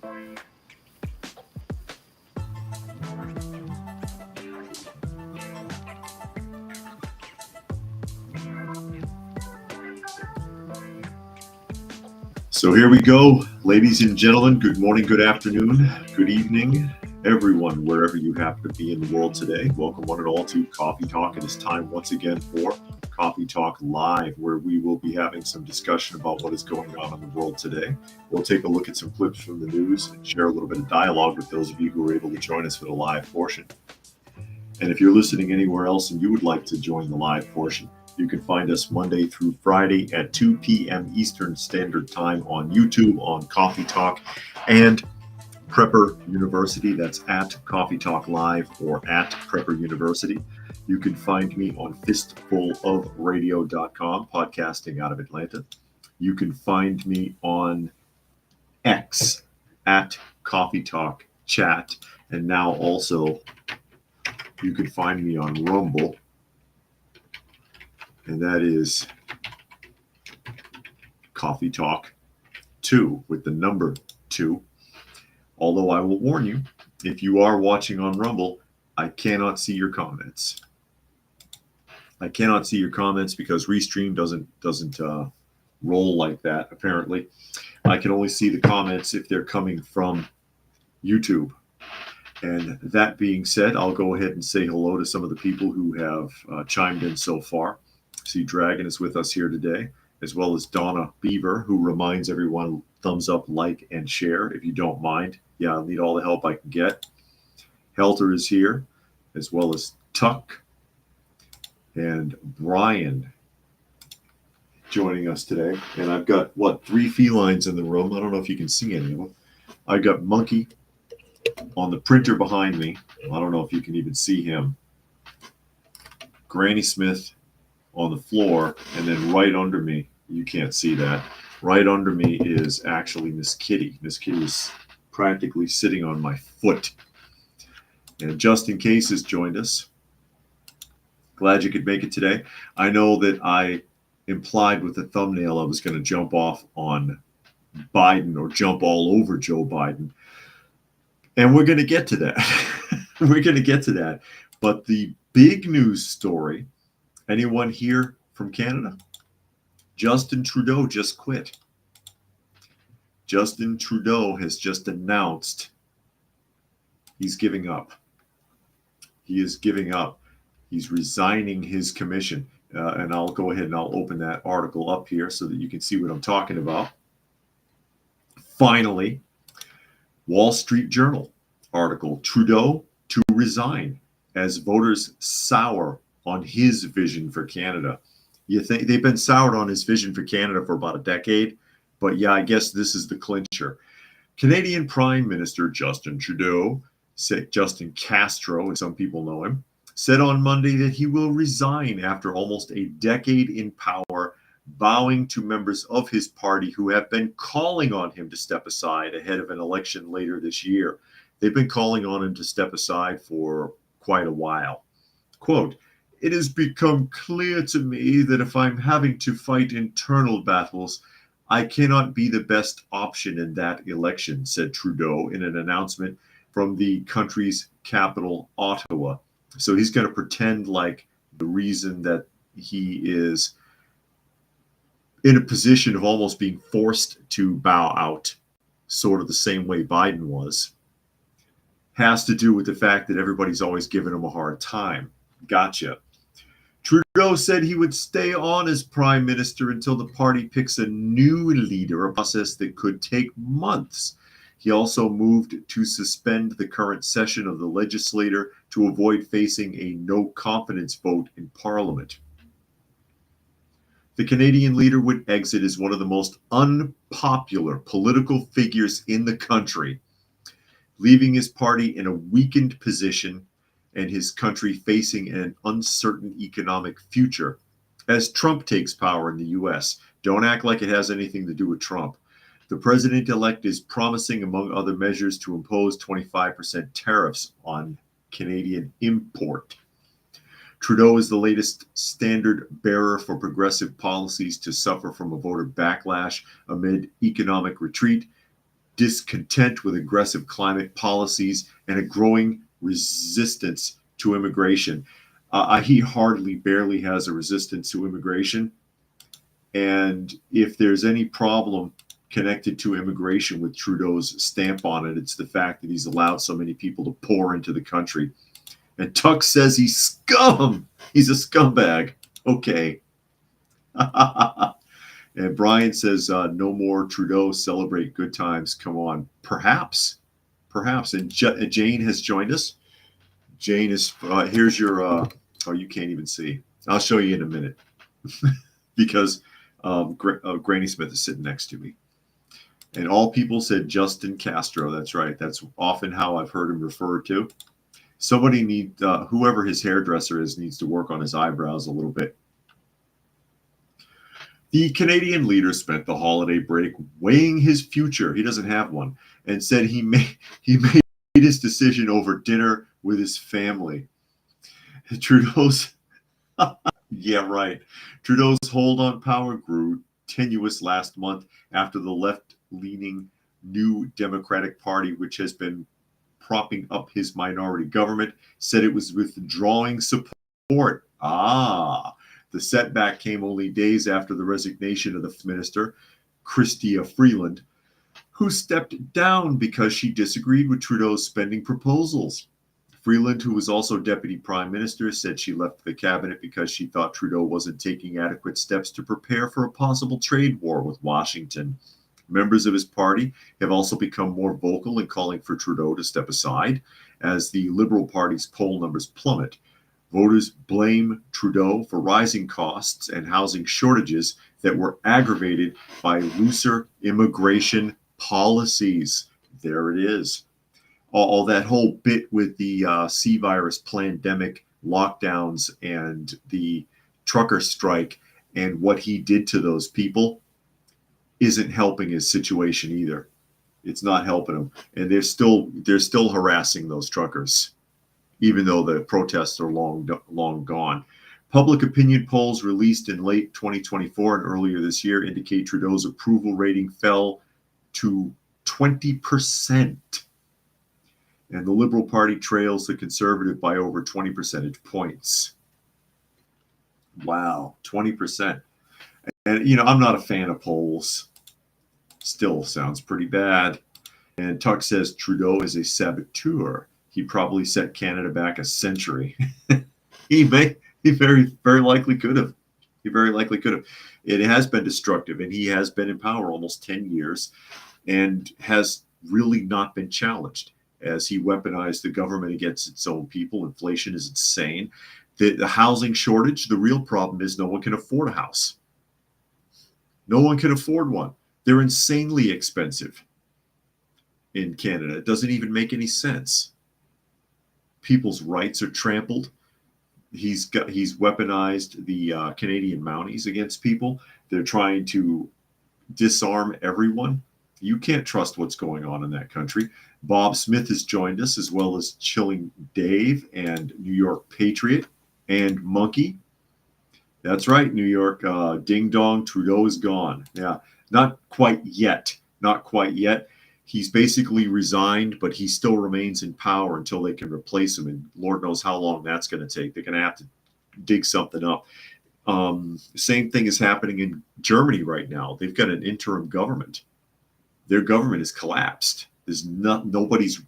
So here we go, ladies and gentlemen. Good morning, good afternoon, good evening, everyone, wherever you happen to be in the world today. Welcome one and all to Coffee Talk. It is time once again for Coffee Talk Live, where we will be having some discussion about what is going on in the world today. We'll take a look at some clips from the news and share a little bit of dialogue with those of you who are able to join us for the live portion. And if you're listening anywhere else and you would like to join the live portion, you can find us Monday through Friday at 2 p.m. Eastern Standard Time on YouTube, on Coffee Talk, and Prepper University. That's at Coffee Talk Live or at Prepper University. You can find me on fistfulofradio.com, podcasting out of Atlanta. You can find me on X at Coffee Talk Chat. And now also you can find me on Rumble. And that is Coffee Talk 2 with the number 2. Although I will warn you, if you are watching on Rumble, I cannot see your comments. I cannot see your comments because Restream doesn't roll like that, apparently. I can only see the comments if they're coming from YouTube. And that being said, I'll go ahead and say hello to some of the people who have chimed in so far. See, Dragon is with us here today, as well as Donna Beaver, who reminds everyone, thumbs up, like, and share if you don't mind. Yeah, I'll need all the help I can get. Helter is here, as well as Tuck and Brian joining us today. And I've got, 3 felines in the room. I don't know if you can see any of them. I've got Monkey on the printer behind me. I don't know if you can even see him. Granny Smith on the floor, and then right under me, you can't see that, right under me is actually Miss Kitty. Miss Kitty is practically sitting on my foot. And Just In Case has joined us. Glad you could make it today. I know that I implied with the thumbnail I was going to jump off on Biden or jump all over Joe Biden. And we're going to get to that. We're going to get to that. But the big news story, anyone here from Canada? Justin Trudeau just quit. Justin Trudeau has just announced he's giving up. He is giving up. He's resigning his commission. And I'll go ahead and I'll open that article up here so that you can see what I'm talking about. Finally, Wall Street Journal article, Trudeau to resign as voters sour on his vision for Canada. You think they've been soured on his vision for Canada for about a decade, but yeah, I guess this is the clincher. Canadian Prime Minister Justin Trudeau, Justin Castro, as some people know him, said on Monday that he will resign after almost a decade in power, bowing to members of his party who have been calling on him to step aside ahead of an election later this year. They've been calling on him to step aside for quite a while. Quote, "It has become clear to me that if I'm having to fight internal battles, I cannot be the best option in that election," said Trudeau in an announcement from the country's capital, Ottawa. So he's going to pretend like the reason that he is in a position of almost being forced to bow out, sort of the same way Biden was, has to do with the fact that everybody's always giving him a hard time. Gotcha. Trudeau said he would stay on as prime minister until the party picks a new leader, a process that could take months. He also moved to suspend the current session of the legislature to avoid facing a no confidence vote in Parliament. The Canadian leader would exit as one of the most unpopular political figures in the country, leaving his party in a weakened position and his country facing an uncertain economic future as Trump takes power in the U.S. Don't act like it has anything to do with Trump. The president-elect is promising, among other measures, to impose 25% tariffs on Canadian import. Trudeau is the latest standard bearer for progressive policies to suffer from a voter backlash amid economic retreat, discontent with aggressive climate policies and a growing resistance to immigration. He barely has a resistance to immigration. And if there's any problem connected to immigration with Trudeau's stamp on it, it's the fact that he's allowed so many people to pour into the country. And Tuck says he's scum. He's a scumbag. Okay. And Brian says, no more Trudeau, celebrate good times. Come on. Perhaps. And Jane has joined us. Jane is, here's your, oh, you can't even see. I'll show you in a minute because Granny Smith is sitting next to me. And all people said Justin Castro. That's right. That's often how I've heard him referred to. Somebody whoever his hairdresser is needs to work on his eyebrows a little bit. The Canadian leader spent the holiday break weighing his future. He doesn't have one, and said he made his decision over dinner with his family. Trudeau's yeah, right. Trudeau's hold on power grew tenuous last month after the left-leaning New Democratic Party, which has been propping up his minority government, said it was withdrawing support. The setback came only days after the resignation of the minister, Chrystia Freeland, who stepped down because she disagreed with Trudeau's spending proposals. Freeland, who was also deputy prime minister, said she left the cabinet because she thought Trudeau wasn't taking adequate steps to prepare for a possible trade war with Washington. Members of his party have also become more vocal in calling for Trudeau to step aside as the Liberal Party's poll numbers plummet. Voters blame Trudeau for rising costs and housing shortages that were aggravated by looser immigration policies. There it is. All that whole bit with the C virus pandemic, lockdowns, and the trucker strike, and what he did to those people isn't helping his situation either. It's not helping him, and they're still harassing those truckers, even though the protests are long gone. Public opinion polls released in late 2024 and earlier this year indicate Trudeau's approval rating fell to 20%. And the Liberal Party trails the Conservative by over 20 percentage points. Wow, 20%. And, I'm not a fan of polls. Still sounds pretty bad. And Tuck says Trudeau is a saboteur. He probably set Canada back a century. He very, very likely could have. It has been destructive, and he has been in power almost 10 years and has really not been challenged as he weaponized the government against its own people. Inflation is insane. The housing shortage, the real problem is no one can afford a house. No one can afford one. They're insanely expensive in Canada. It doesn't even make any sense. People's rights are trampled. He's weaponized the Canadian Mounties against people. They're trying to disarm everyone. You can't trust what's going on in that country. Bob Smith has joined us, as well as Chilling Dave and New York Patriot and Monkey. That's right, New York. Ding dong, Trudeau is gone. Yeah, not quite yet. He's basically resigned, but he still remains in power until they can replace him. And Lord knows how long that's going to take. They're going to have to dig something up. Same thing is happening in Germany right now. They've got an interim government. Their government has collapsed. Nobody's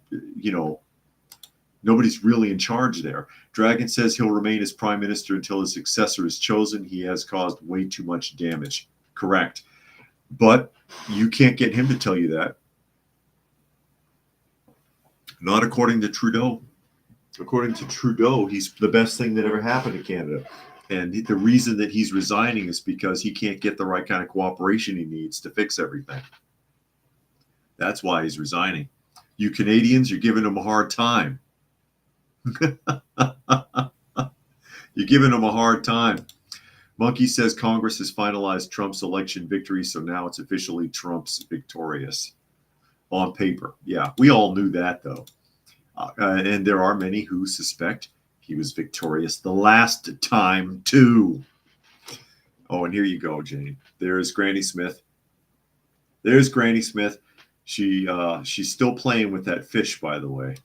really in charge there. Dragon says he'll remain as prime minister until his successor is chosen. He has caused way too much damage. Correct. But you can't get him to tell you that. Not according to Trudeau. According to Trudeau, he's the best thing that ever happened to Canada. And the reason that he's resigning is because he can't get the right kind of cooperation he needs to fix everything. That's why he's resigning. You Canadians, you're giving him a hard time. You're giving him a hard time. Monkey says Congress has finalized Trump's election victory, so now it's officially Trump's victorious. On paper. Yeah, we all knew that, though. And there are many who suspect he was victorious the last time, too. Oh, and here you go, Jane. There's Granny Smith. She's still playing with that fish, by the way.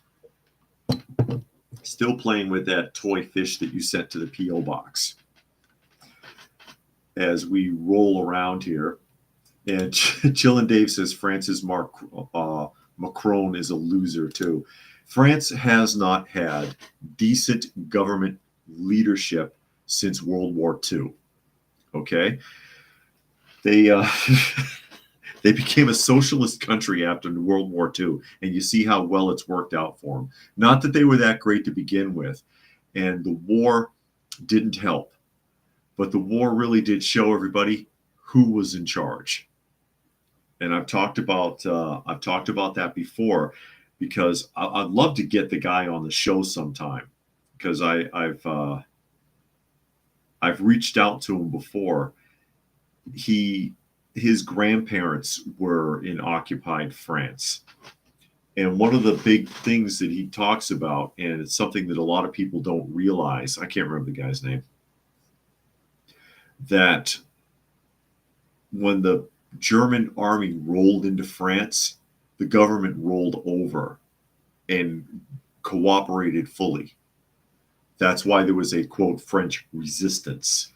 Still playing with that toy fish that you sent to the P.O. box. As we roll around here, and Chill and Dave says France's Macron is a loser too. France has not had decent government leadership since World War II. Okay, they they became a socialist country after World War II, and you see how well it's worked out for them. Not that they were that great to begin with, and the war didn't help, but the war really did show everybody who was in charge. And I've talked about that before, because I'd love to get the guy on the show sometime, because I've reached out to him before. His grandparents were in occupied France. And one of the big things that he talks about, and it's something that a lot of people don't realize, I can't remember the guy's name, that when the German army rolled into France, the government rolled over and cooperated fully. That's why there was a, quote, French resistance.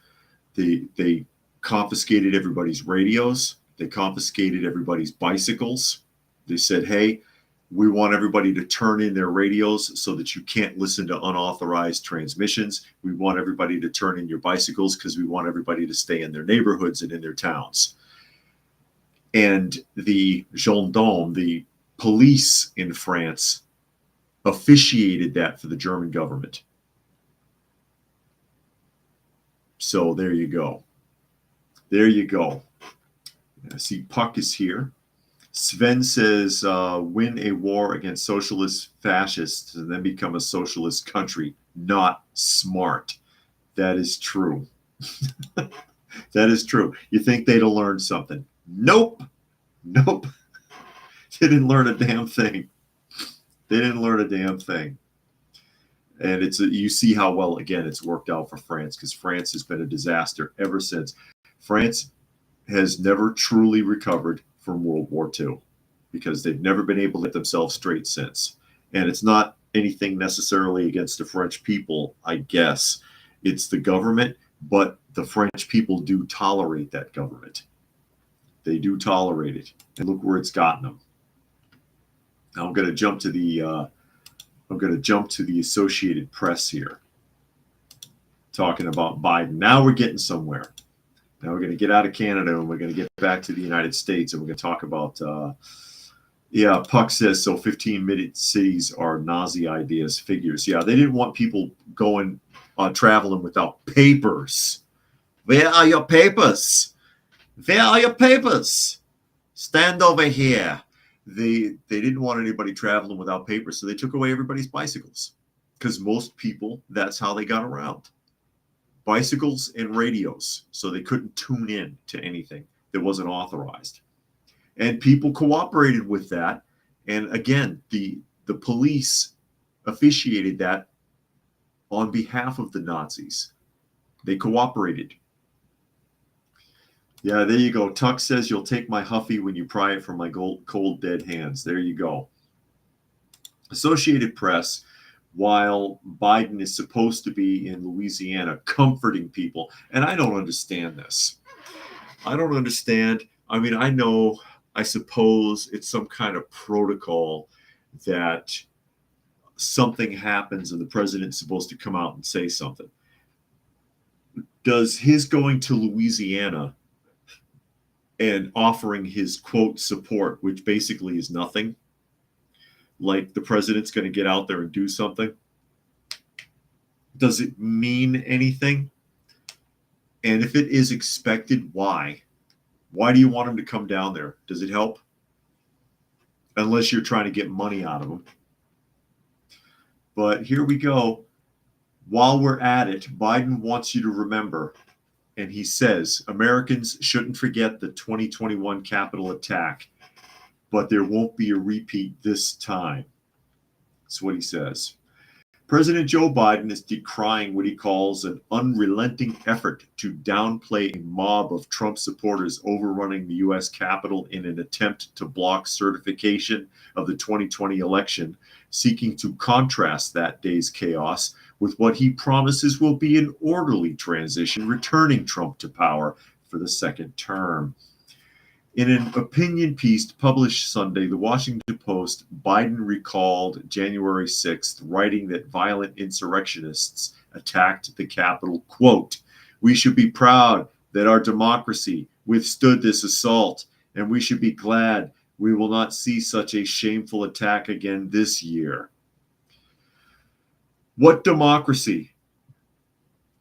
They confiscated everybody's radios. They confiscated everybody's bicycles. They said, hey, we want everybody to turn in their radios so that you can't listen to unauthorized transmissions. We want everybody to turn in your bicycles because we want everybody to stay in their neighborhoods and in their towns. And the gendarmes, the police in France, officiated that for the German government. So there you go. There you go. I see Puck is here. Sven says, win a war against socialist fascists and then become a socialist country. Not smart. That is true. That is true. You think they'd have learned something? Nope. Nope. They didn't learn a damn thing. They didn't learn a damn thing. And you see how well, again, it's worked out for France, because France has been a disaster ever since. France has never truly recovered from World War II because they've never been able to get themselves straight since. And it's not anything necessarily against the French people, I guess. It's the government, but the French people do tolerate that government. They do tolerate it. And look where it's gotten them. Now I'm going to jump to the Associated Press here, talking about Biden. Now we're getting somewhere. Now we're going to get out of Canada and we're going to get back to the United States, and we're going to talk about, Puck says, so 15-minute cities are Nazi ideas, figures. Yeah, they didn't want people going, traveling without papers. Where are your papers? Where are your papers? Stand over here. They didn't want anybody traveling without papers, so they took away everybody's bicycles, because most people, that's how they got around. Bicycles and radios, so they couldn't tune in to anything that wasn't authorized. And people cooperated with that. And again, the police officiated that on behalf of the Nazis. They cooperated. Yeah, there you go. Tuck says, you'll take my Huffy when you pry it from my cold, dead hands. There you go. Associated Press, while Biden is supposed to be in Louisiana comforting people, and I don't understand this. I don't understand. I mean, I suppose it's some kind of protocol that something happens and the president's supposed to come out and say something. Does his going to Louisiana and offering his, quote, support, which basically is nothing, like the president's going to get out there and do something, does it mean anything? And if it is expected, why? Why do you want him to come down there? Does it help? Unless you're trying to get money out of him. But here we go. While we're at it, Biden wants you to remember, and he says, Americans shouldn't forget the 2021 Capitol attack, but there won't be a repeat this time. That's what he says. President Joe Biden is decrying what he calls an unrelenting effort to downplay a mob of Trump supporters overrunning the U.S. Capitol in an attempt to block certification of the 2020 election, seeking to contrast that day's chaos with what he promises will be an orderly transition, returning Trump to power for the second term. In an opinion piece published Sunday, the Washington Post, Biden recalled January 6th, writing that violent insurrectionists attacked the Capitol. Quote, "We should be proud that our democracy withstood this assault, and we should be glad we will not see such a shameful attack again this year." What democracy?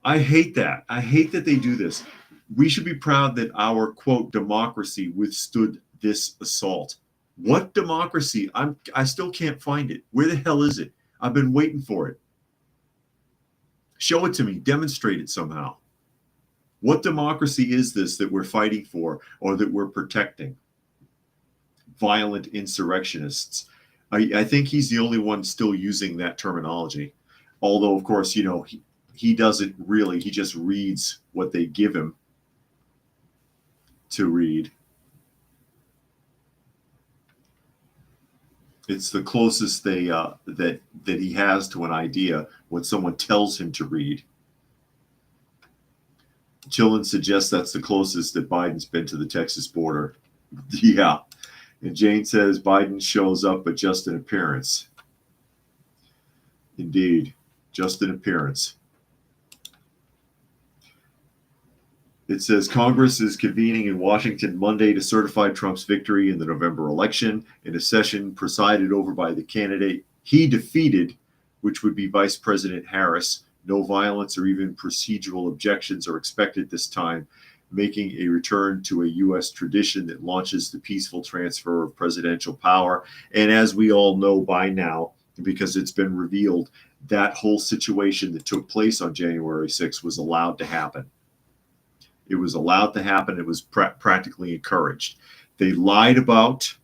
I hate that. I hate that they do this. We should be proud that our, quote, democracy withstood this assault. What democracy? I still can't find it. Where the hell is it? I've been waiting for it. Show it to me. Demonstrate it somehow. What democracy is this that we're fighting for or that we're protecting? Violent insurrectionists. I think he's the only one still using that terminology. Although, of course, you know, he doesn't really. He just reads what they give him to read. It's the closest that he has to an idea when someone tells him to read. Chillen suggests that's the closest that Biden's been to the Texas border. Yeah. And Jane says Biden shows up, but just in appearance. Indeed, just in appearance. It says Congress is convening in Washington Monday to certify Trump's victory in the November election in a session presided over by the candidate he defeated, which would be Vice President Harris. No violence or even procedural objections are expected this time, making a return to a U.S. tradition that launches the peaceful transfer of presidential power. And as we all know by now, because it's been revealed, that whole situation that took place on January 6th was allowed to happen. It was allowed to happen. It was practically encouraged. They lied about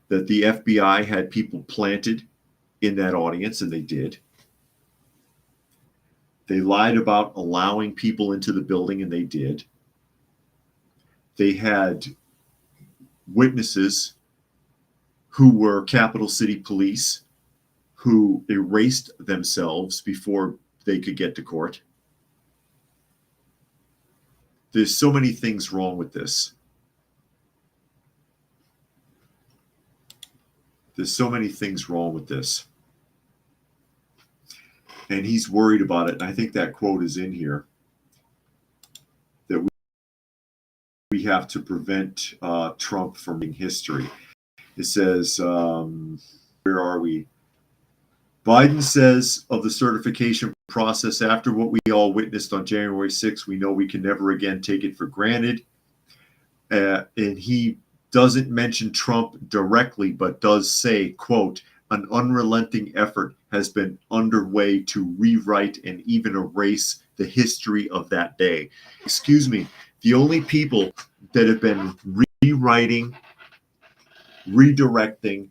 that the FBI had people planted in that audience, and they did. They lied about allowing people into the building, and they did. They had witnesses who were Capital City police who erased themselves before they could get to court. There's so many things wrong with this. There's so many things wrong with this. And he's worried about it. And I think that quote is in here, that we have to prevent Trump from being history. It says, where are we? Biden says of the certification process, after what we all witnessed on January 6th, we know we can never again take it for granted. And he doesn't mention Trump directly, but does say, quote, an unrelenting effort has been underway to rewrite and even erase the history of that day. Excuse me, the only people that have been rewriting, redirecting,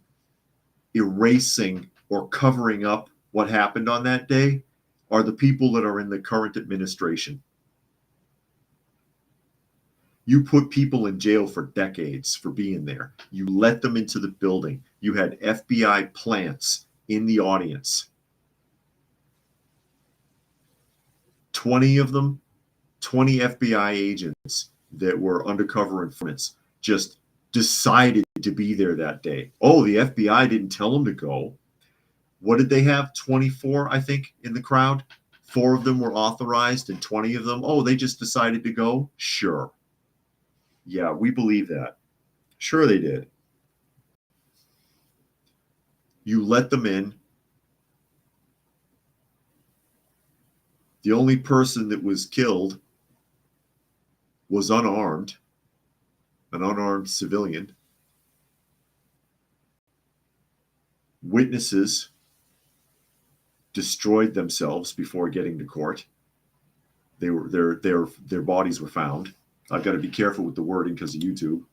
erasing, or covering up what happened on that day are the people that are in the current administration. You put people in jail for decades for being there. You let them into the building. You had FBI plants in the audience. 20 of them, 20 FBI agents that were undercover informants just decided to be there that day. Oh, the FBI didn't tell them to go. What did they have? 24, I think, in the crowd. 4 of them were authorized and 20 of them, oh, they just decided to go? Sure. Yeah, we believe that. Sure they did. You let them in. The only person that was killed was unarmed, an unarmed civilian. Witnesses destroyed themselves before getting to court. Their bodies were found. I've got to be careful with the wording because of YouTube.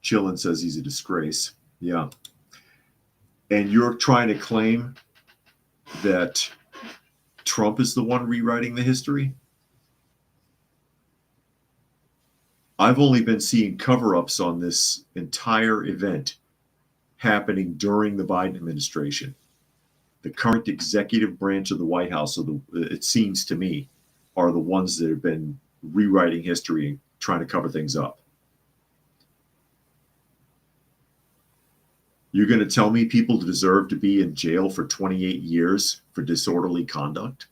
Chillen says he's a disgrace. Yeah. And you're trying to claim that Trump is the one rewriting the history? I've only been seeing cover-ups on this entire event happening during the Biden administration. The current executive branch of the White House, it seems to me, are the ones that have been rewriting history and trying to cover things up. You're going to tell me people deserve to be in jail for 28 years for disorderly conduct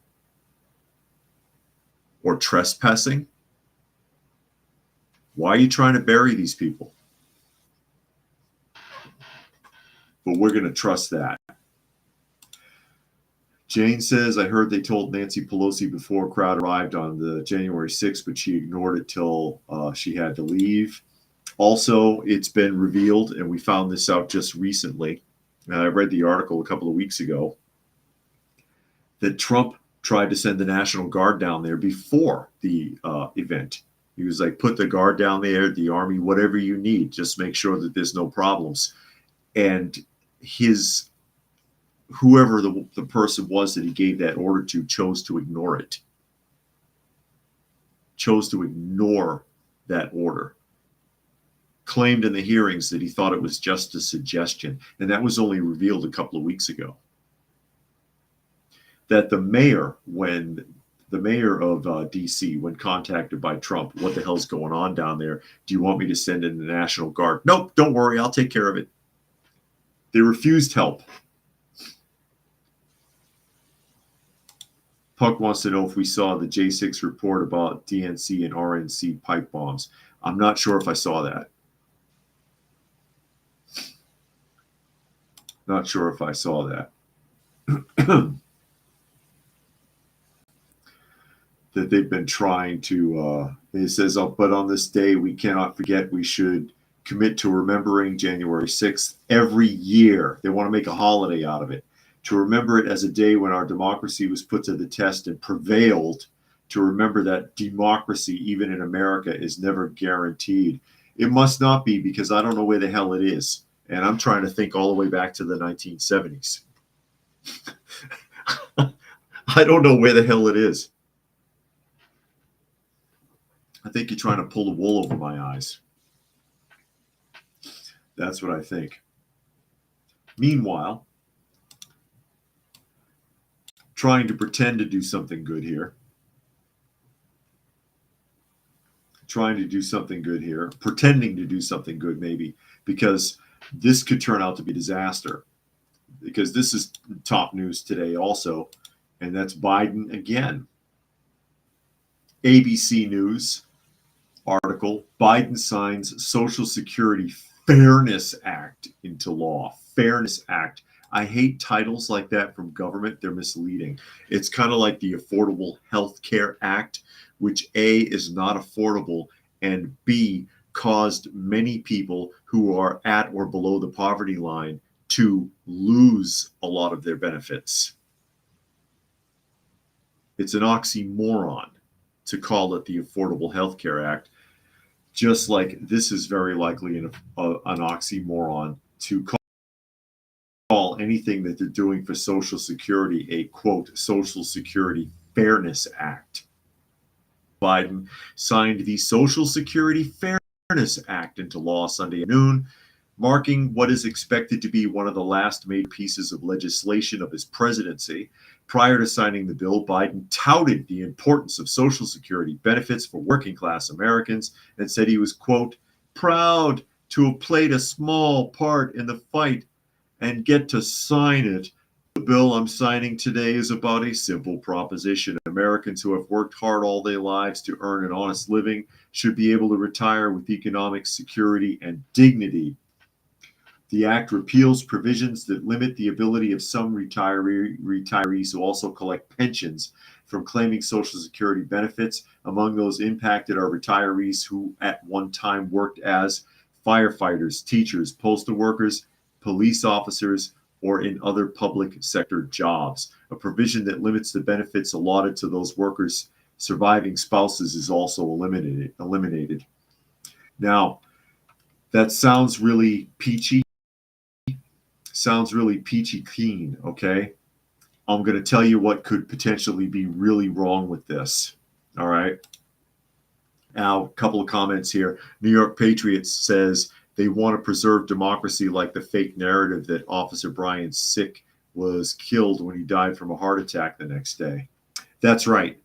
or trespassing? Why are you trying to bury these people? But we're going to trust that. Jane says, I heard they told Nancy Pelosi before a crowd arrived on the January 6th, but she ignored it till she had to leave. Also, it's been revealed, and we found this out just recently, and I read the article a couple of weeks ago, that Trump tried to send the National Guard down there before the event. He was like, put the Guard down there, the Army, whatever you need, just make sure that there's no problems. And whoever the person was that he gave that order to chose to ignore it. Chose to ignore that order. Claimed in the hearings that he thought it was just a suggestion. And that was only revealed a couple of weeks ago. That the mayor of D.C., when contacted by Trump, what the hell's going on down there? Do you want me to send in the National Guard? Nope, don't worry, I'll take care of it. They refused help. Puck wants to know if we saw the J6 report about DNC and RNC pipe bombs. I'm not sure if I saw that. Not sure if I saw that. That they've been trying to, it says, but on this day, we cannot forget we should commit to remembering January 6th every year. They want to make a holiday out of it. To remember it as a day when our democracy was put to the test and prevailed, to remember that democracy, even in America, is never guaranteed. It must not be, because I don't know where the hell it is. And I'm trying to think all the way back to the 1970s. I don't know where the hell it is. I think you're trying to pull the wool over my eyes. That's what I think. Meanwhile, trying to pretend to do something good here. Pretending to do something good maybe, because this could turn out to be a disaster. Because this is top news today also, and that's Biden again. ABC News article, Biden signs Social Security Fairness Act into law. Fairness Act. I hate titles like that from government. They're misleading. It's kind of like the Affordable Health Care Act, which A, is not affordable, and B, caused many people who are at or below the poverty line to lose a lot of their benefits. It's an oxymoron to call it the Affordable Health Care Act, just like this is very likely an oxymoron to call anything that they're doing for Social Security a, quote, Social Security Fairness Act. Biden signed the Social Security Fairness Act into law Sunday noon, marking what is expected to be one of the last major pieces of legislation of his presidency. Prior to signing the bill, Biden touted the importance of Social Security benefits for working class Americans and said he was, quote, proud to have played a small part in the fight and get to sign it. The bill I'm signing today is about a simple proposition. Americans who have worked hard all their lives to earn an honest living should be able to retire with economic security and dignity. The act repeals provisions that limit the ability of some retirees who also collect pensions from claiming Social Security benefits. Among those impacted are retirees who at one time worked as firefighters, teachers, postal workers, police officers, or in other public sector jobs. A provision that limits the benefits allotted to those workers' surviving spouses is also eliminated. Now, that sounds really peachy. sounds really peachy keen, okay? I'm going to tell you what could potentially be really wrong with this. All right. Now, a couple of comments here. New York Patriots says they want to preserve democracy like the fake narrative that Officer Brian Sick was killed when he died from a heart attack the next day. That's right.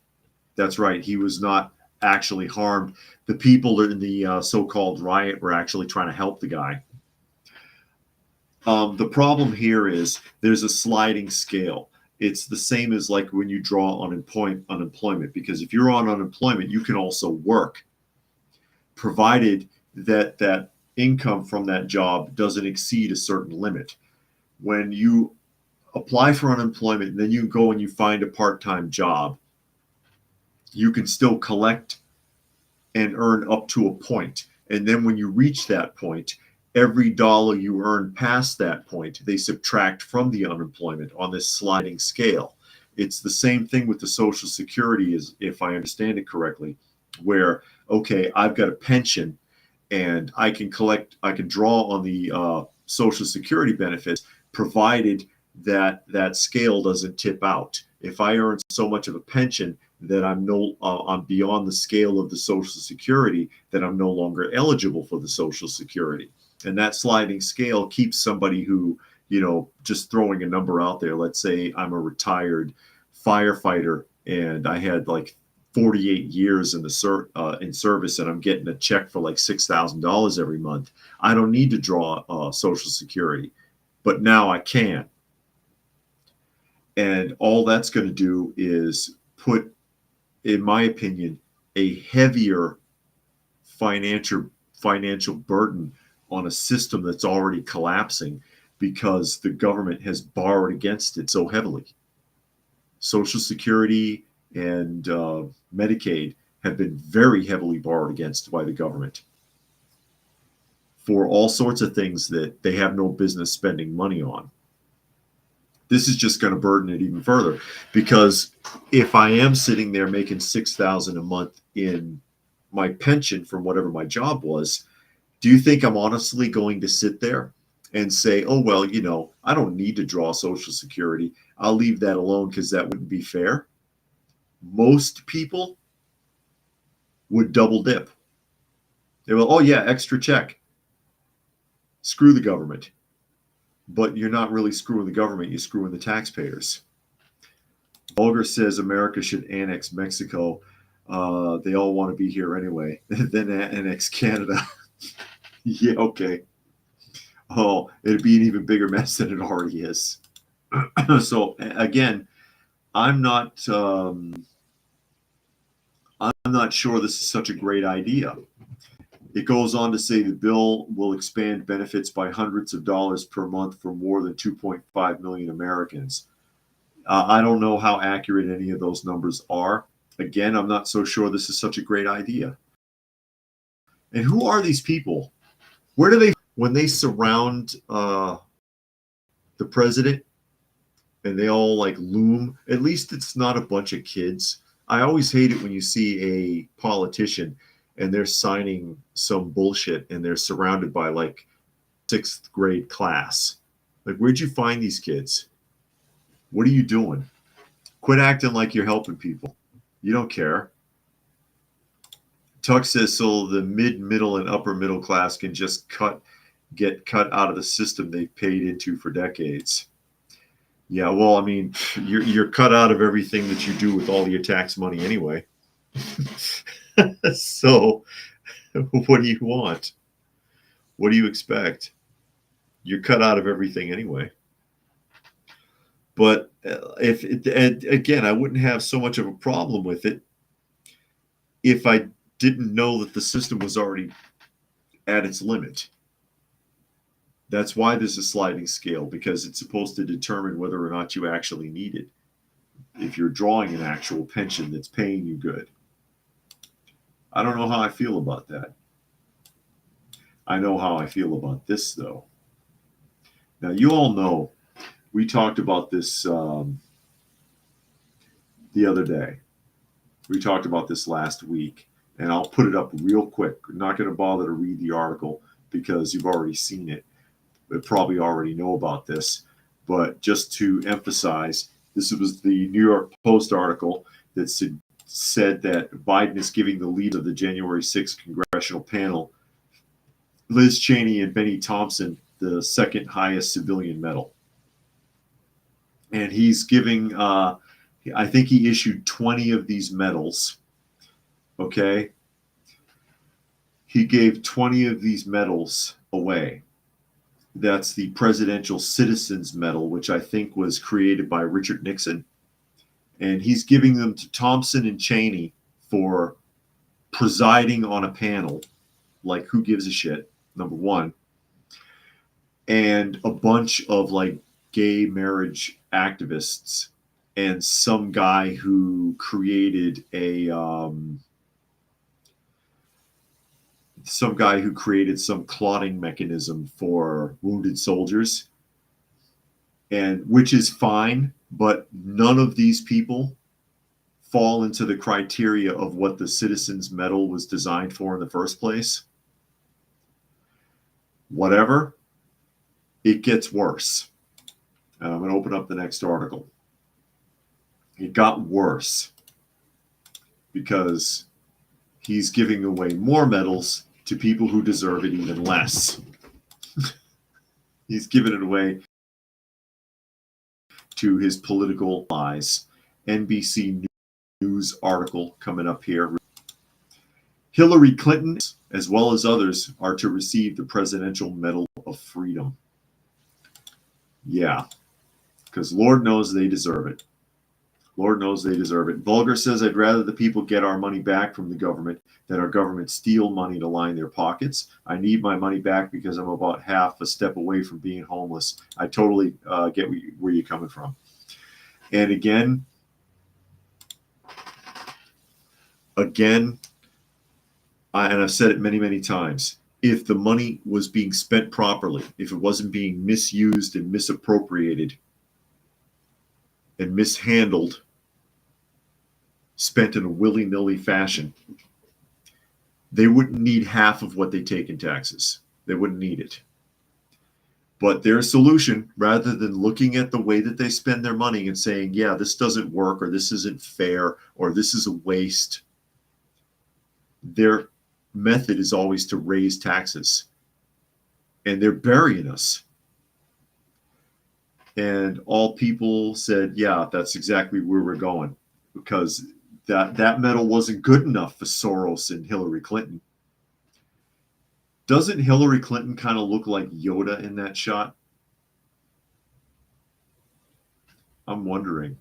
That's right. He was not actually harmed. The people in the so-called riot were actually trying to help the guy. The problem here is there's a sliding scale. It's the same as like when you draw unemployment, because if you're on unemployment, you can also work, provided that that income from that job doesn't exceed a certain limit. When you apply for unemployment and then you go and you find a part-time job, you can still collect and earn up to a point. And then when you reach that point, every dollar you earn past that point, they subtract from the unemployment on this sliding scale. It's the same thing with the Social Security, as if I understand it correctly, where, okay, I've got a pension and I can draw on the Social Security benefits, provided that that scale doesn't tip out. If I earn so much of a pension that I'm beyond the scale of the Social Security, that I'm no longer eligible for the Social Security. And that sliding scale keeps somebody who, just throwing a number out there, let's say I'm a retired firefighter and I had like 48 years in service and I'm getting a check for like $6,000 every month. I don't need to draw Social Security, but now I can. And all that's going to do is put, in my opinion, a heavier financial burden on a system that's already collapsing because the government has borrowed against it so heavily. Social Security and Medicaid have been very heavily borrowed against by the government for all sorts of things that they have no business spending money on. This is just going to burden it even further, because if I am sitting there making $6,000 a month in my pension from whatever my job was, do you think I'm honestly going to sit there and say, oh, well, I don't need to draw Social Security. I'll leave that alone because that wouldn't be fair? Most people would double dip. They will, oh, yeah, extra check. Screw the government. But you're not really screwing the government, you're screwing the taxpayers. Vulgar says America should annex Mexico. They all want to be here anyway. Then annex Canada. Yeah, okay. Oh, it'd be an even bigger mess than it already is. So again, I'm not sure this is such a great idea. It goes on to say the bill will expand benefits by hundreds of dollars per month for more than 2.5 million Americans. I don't know how accurate any of those numbers are. Again, I'm not so sure this is such a great idea. And who are these people? Where do they, when they surround the president and they all like loom, at least it's not a bunch of kids. I always hate it when you see a politician and they're signing some bullshit and they're surrounded by like 6th grade class. Like, where'd you find these kids? What are you doing? Quit acting like you're helping people. You don't care. Tuck says so the middle, and upper middle class can just get cut out of the system they've paid into for decades. Yeah, well, I mean, you're cut out of everything that you do with all your tax money anyway. So what do you want? What do you expect? You're cut out of everything anyway. But again, I wouldn't have so much of a problem with it if I didn't know that the system was already at its limit. That's why there's a sliding scale, because it's supposed to determine whether or not you actually need it. If you're drawing an actual pension that's paying you good. I don't know how I feel about that. I know how I feel about this, though. Now, you all know we talked about this the other day. We talked about this last week, and I'll put it up real quick. I'm not going to bother to read the article because you've already seen it. probably already know about this, but just to emphasize, this was the New York Post article that said that Biden is giving the lead of the January 6th congressional panel, Liz Cheney and Benny Thompson, the second highest civilian medal. And he's giving, I think he issued 20 of these medals. Okay. He gave 20 of these medals away. That's the Presidential Citizens Medal, which I think was created by Richard Nixon. And he's giving them to Thompson and Cheney for presiding on a panel. Like, who gives a shit, number one. And a bunch of like gay marriage activists and some guy who created some clotting mechanism for wounded soldiers, and which is fine, but none of these people fall into the criteria of what the Citizens Medal was designed for in the first place. Whatever, it gets worse. And I'm going to open up the next article. It got worse because he's giving away more medals to people who deserve it even less. He's giving it away to his political allies. NBC News article coming up here. Hillary Clinton, as well as others, are to receive the Presidential Medal of Freedom. Yeah, because Lord knows they deserve it. Lord knows they deserve it. Vulgar says, I'd rather the people get our money back from the government than our government steal money to line their pockets. I need my money back because I'm about half a step away from being homeless. I totally get where you're coming from. And again, and I've said it many, many times, if the money was being spent properly, if it wasn't being misused and misappropriated and mishandled, spent in a willy-nilly fashion, they wouldn't need half of what they take in taxes. They wouldn't need it. But their solution, rather than looking at the way that they spend their money and saying, yeah, this doesn't work, or this isn't fair, or this is a waste, their method is always to raise taxes. And they're burying us. And all people said, yeah, that's exactly where we're going, because that medal wasn't good enough for Soros and Hillary Clinton. Doesn't Hillary Clinton kind of look like Yoda in that shot? I'm wondering.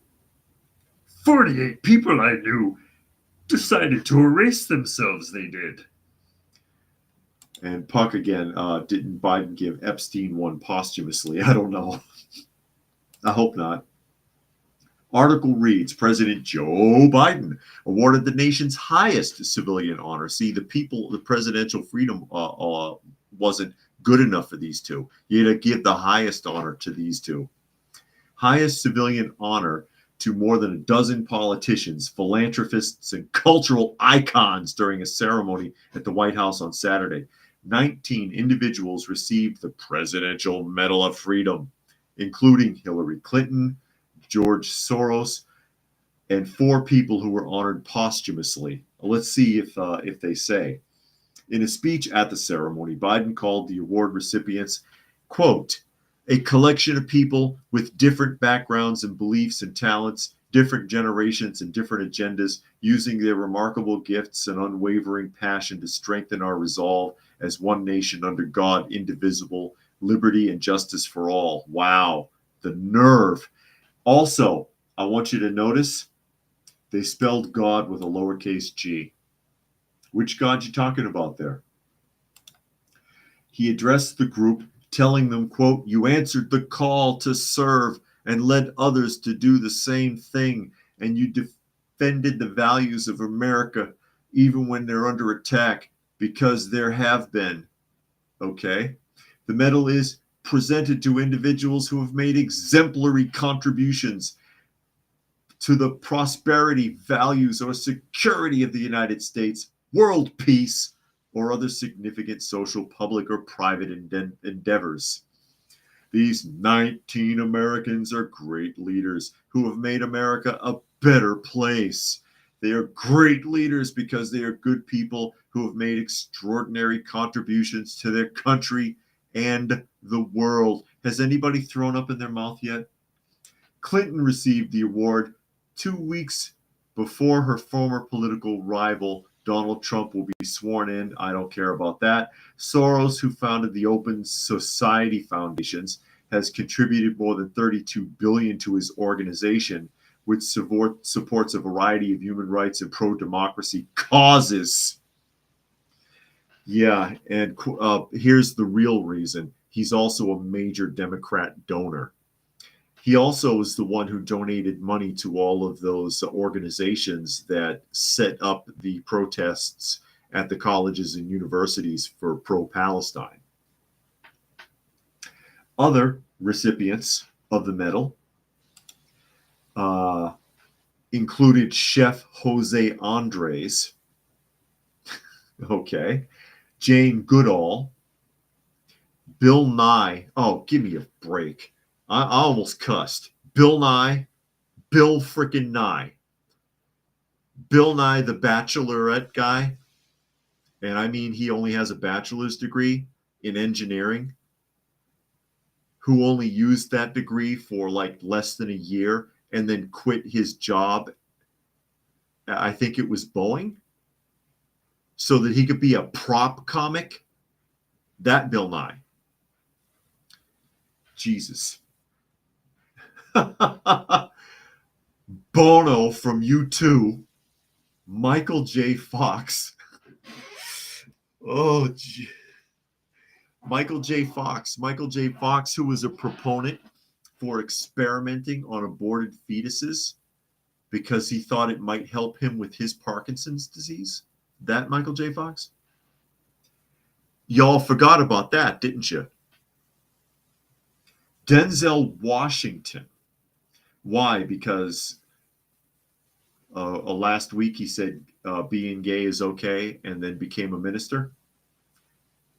48 people I knew decided to erase themselves, they did. And Puck again, didn't Biden give Epstein one posthumously? I don't know. I hope not. Article reads, President Joe Biden awarded the nation's highest civilian honor. See, the presidential freedom wasn't good enough for these two. You had to give the highest honor to these two. Highest civilian honor to more than a dozen politicians, philanthropists, and cultural icons during a ceremony at the White House on Saturday. 19 individuals received the Presidential Medal of Freedom, including Hillary Clinton, George Soros, and 4 people who were honored posthumously. Let's see if they say. In a speech at the ceremony, Biden called the award recipients, quote, a collection of people with different backgrounds and beliefs and talents, different generations and different agendas, using their remarkable gifts and unwavering passion to strengthen our resolve as one nation under God, indivisible, liberty and justice for all. Wow, the nerve. Also, I want you to notice they spelled God with a lowercase g. Which God you talking about there? He addressed the group, telling them, quote, you answered the call to serve and led others to do the same thing, and you defended the values of America even when they're under attack, because there have been. Okay? The medal is presented to individuals who have made exemplary contributions to the prosperity, values, or security of the United States, world peace, or other significant social, public, or private endeavors. These 19 Americans are great leaders who have made America a better place. They are great leaders because they are good people who have made extraordinary contributions to their country and the world. Has anybody thrown up in their mouth yet? Clinton received the award 2 weeks before her former political rival, Donald Trump, will be sworn in. I don't care about that. Soros, who founded the Open Society Foundations, has contributed more than $32 billion to his organization, which supports a variety of human rights and pro-democracy causes. Yeah, and here's the real reason. He's also a major Democrat donor. He also is the one who donated money to all of those organizations that set up the protests at the colleges and universities for pro-Palestine. Other recipients of the medal included Chef Jose Andres, okay, Jane Goodall, Bill Nye. Oh, give me a break. I almost cussed. Bill Nye, Bill frickin' Nye. Bill Nye, the bachelorette guy. And I mean, he only has a bachelor's degree in engineering, who only used that degree for like less than a year and then quit his job. I think it was Boeing, so that he could be a prop comic. That Bill Nye. Jesus. Bono from U2, Michael J. Fox. Oh, gee. Michael J. Fox, who was a proponent for experimenting on aborted fetuses because he thought it might help him with his Parkinson's disease. That Michael J. Fox? Y'all forgot about that, didn't you? Denzel Washington. Why? Because last week he said being gay is okay and then became a minister.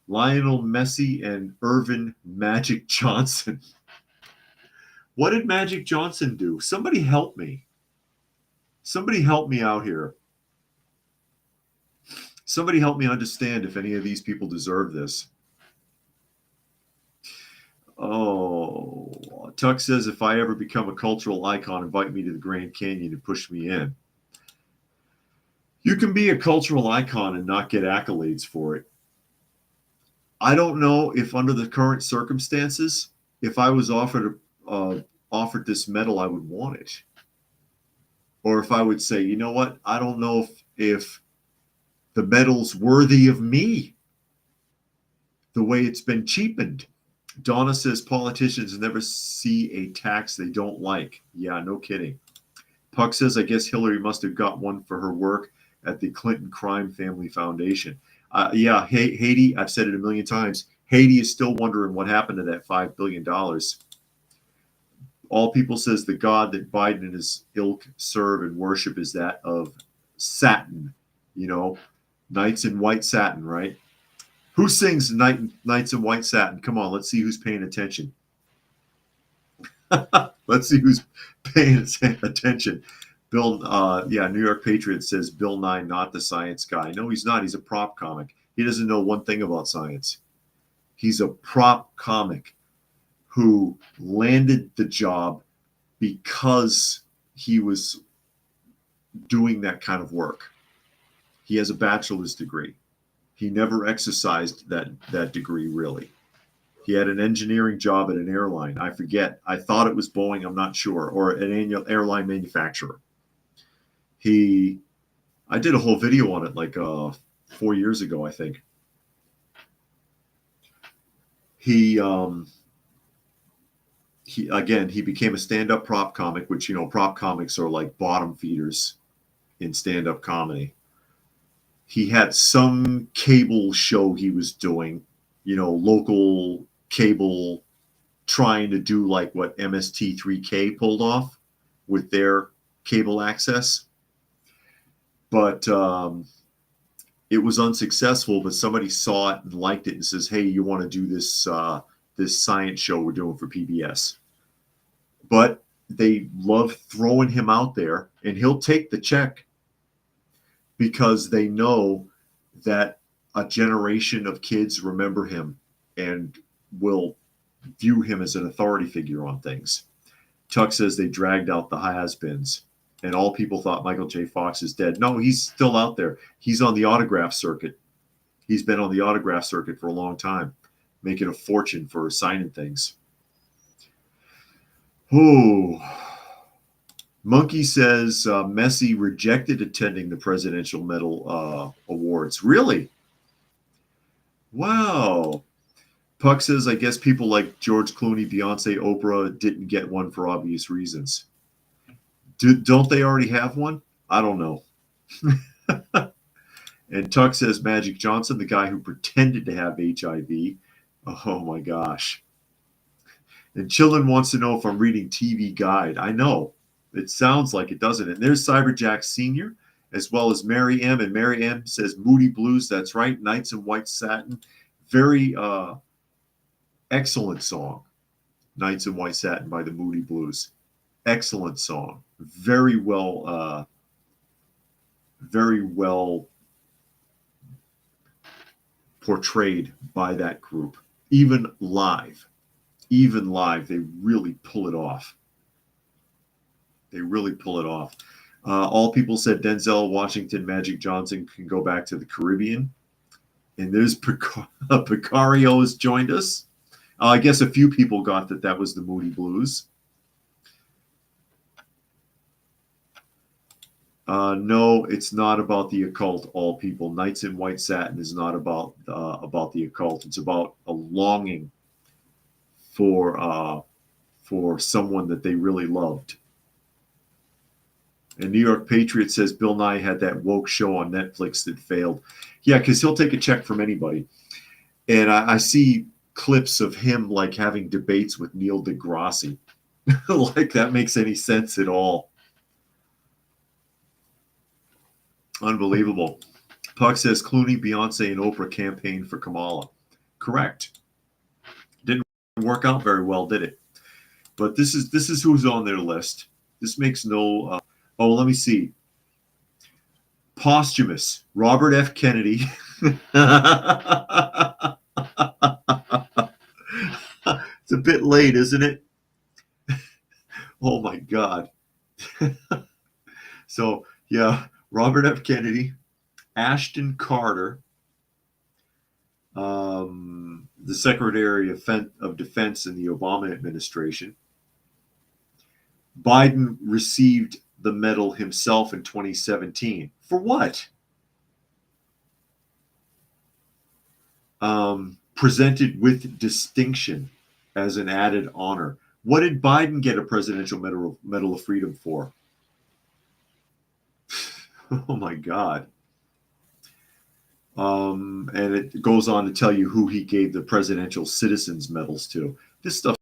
Lionel Messi and Irvin Magic Johnson. What did Magic Johnson do? Somebody help me. Somebody help me out here. Somebody help me understand if any of these people deserve this. Oh, Tuck says, if I ever become a cultural icon, invite me to the Grand Canyon and push me in. You can be a cultural icon and not get accolades for it. I don't know if under the current circumstances, if I was offered this medal, I would want it. Or if I would say, you know what, I don't know if the medal's worthy of me, the way it's been cheapened. Donna says politicians never see a tax they don't like. Yeah, no kidding. Puck says, I guess Hillary must have got one for her work at the Clinton Crime Family Foundation. Yeah, Haiti, I've said it a million times. Haiti is still wondering what happened to that $5 billion. All people says the God that Biden and his ilk serve and worship is that of satin, you know, knights in white satin, right? Who sings Knights in White Satin? Come on, let's see who's paying attention. Let's see who's paying attention. Bill, New York Patriot says Bill Nye, not the science guy. No, he's not. He's a prop comic. He doesn't know one thing about science. He's a prop comic who landed the job because he was doing that kind of work. He has a bachelor's degree. He never exercised that degree, really. He had an engineering job at an airline. I forget. I thought it was Boeing. I'm not sure. Or an airline manufacturer. I did a whole video on it like 4 years ago, I think. He became a stand-up prop comic, which, you know, prop comics are like bottom feeders in stand-up comedy. He had some cable show he was doing, you know, local cable, trying to do like what MST3K pulled off with their cable access. But it was unsuccessful, but somebody saw it and liked it and says, hey, you want to do this this science show we're doing for PBS. But they love throwing him out there, and he'll take the check because they know that a generation of kids remember him and will view him as an authority figure on things. Tuck says they dragged out the has-beens, and all people thought Michael J. Fox is dead. No, he's still out there. He's on the autograph circuit. He's been on the autograph circuit for a long time, making a fortune for signing things. Oh, Monkey says Messi rejected attending the Presidential Medal Awards. Really? Wow. Puck says, I guess people like George Clooney, Beyonce, Oprah didn't get one for obvious reasons. Don't they already have one? I don't know. And Tuck says Magic Johnson, the guy who pretended to have HIV. Oh my gosh. And Chillin wants to know if I'm reading TV Guide. I know. It sounds like it, doesn't it? And there's Cyberjack Sr., as well as Mary M. And Mary M. says Moody Blues. That's right. Knights in White Satin. Very excellent song. Knights in White Satin by the Moody Blues. Excellent song. Very well portrayed by that group. Even live, they really pull it off. All people said Denzel Washington, Magic Johnson can go back to the Caribbean. And there's Picario has joined us. I guess a few people got that was the Moody Blues. No, it's not about the occult, all people. Knights in White Satin is not about the occult. It's about a longing for someone that they really loved. And New York Patriot says Bill Nye had that woke show on Netflix that failed. Yeah, because he'll take a check from anybody. And I see clips of him like having debates with Neil deGrasse. Like that makes any sense at all. Unbelievable. Puck says Clooney, Beyonce, and Oprah campaigned for Kamala. Correct. Didn't work out very well, did it? But this is who's on their list. This makes no. Let me see. Posthumous. Robert F. Kennedy. It's a bit late, isn't it? Oh my God. So yeah. Robert F. Kennedy, Ashton Carter, the Secretary of Defense in the Obama administration. Biden received the medal himself in 2017. For what? Presented with distinction as an added honor. What did Biden get a Presidential Medal of Freedom for? Oh my God. And it goes on to tell you who he gave the Presidential Citizens Medals to. This stuff's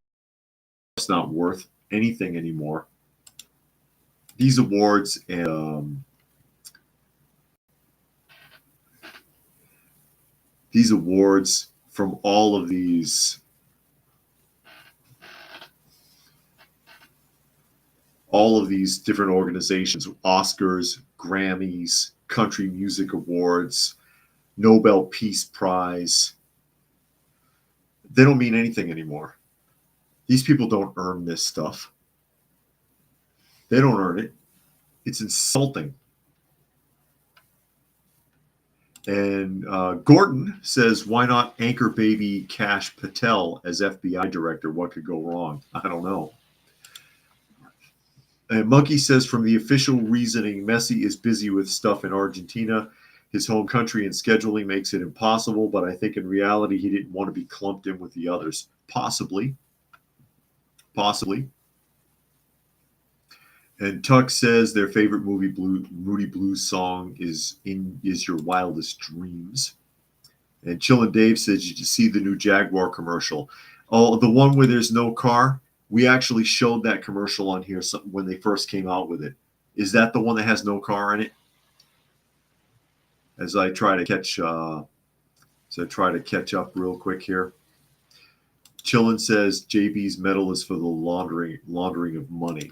not worth anything anymore. These awards and these awards from all of these different organizations, Oscars, Grammys, Country Music Awards, Nobel Peace Prize, they don't mean anything anymore. These people don't earn this stuff. They don't earn it. It's insulting. And Gordon says, why not anchor baby Kash Patel as FBI director? What could go wrong? I don't know. And Monkey says, from the official reasoning, Messi is busy with stuff in Argentina. His home country and scheduling makes it impossible, but I think in reality he didn't want to be clumped in with the others. Possibly. And Tuck says their favorite Moody Blues song is Your Wildest Dreams. And Chillin' Dave says, did you see the new Jaguar commercial? Oh, the one where there's no car? We actually showed that commercial on here when they first came out with it. Is that the one that has no car in it? As I try to catch up real quick here. Chillin says JB's medal is for the laundering of money.